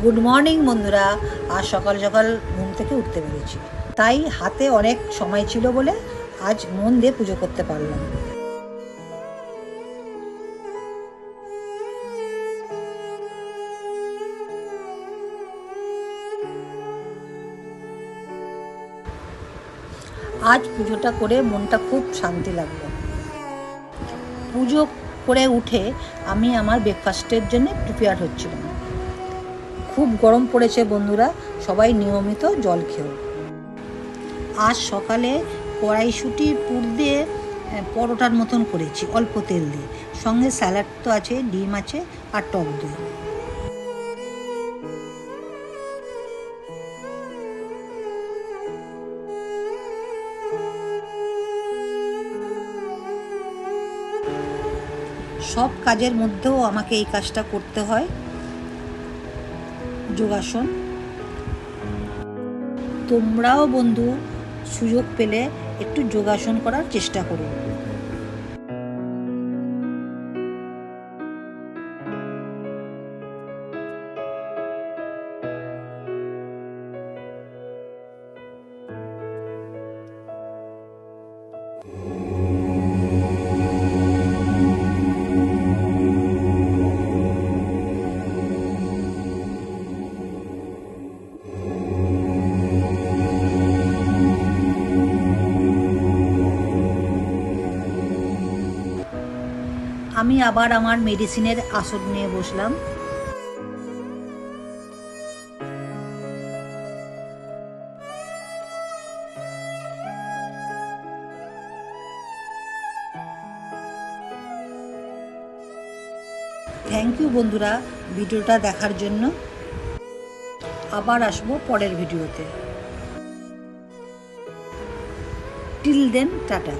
Good morning বন্ধুরা। আজ সকাল সকাল ঘুম থেকে উঠতে পেরেছি, তাই হাতে অনেক সময় ছিল বলে আজ মন দিয়ে পুজো করতে পারলাম। আজ পুজোটা করে মনটা খুব শান্তি লাগলো। পুজো করে উঠে আমি আমার ব্রেকফাস্টের জন্য প্রিপেয়ার হচ্ছিলাম। খুব গরম পড়েছে বন্ধুরা, সবাই নিয়মিত জল খেও। আজ সকালে কড়াইশুঁটির পুর দিয়ে পরোটার মতন করেছি অল্প তেল দিয়ে, সঙ্গে স্যালাড তো আছে, ডিম আছে আর টক দই। সব কাজের মধ্যেও আমাকে এই কাজটা করতে হয়, যোগাসন। তোমরাও বন্ধু সুযোগ পেলে একটু যোগাসন করার চেষ্টা করো। আমি আবার আমার মেডিসিনের আসন নিয়ে বসলাম। থ্যাংক ইউ বন্ধুরা ভিডিওটা দেখার জন্য। আবার আসবো পরের ভিডিওতে। Till then, tata.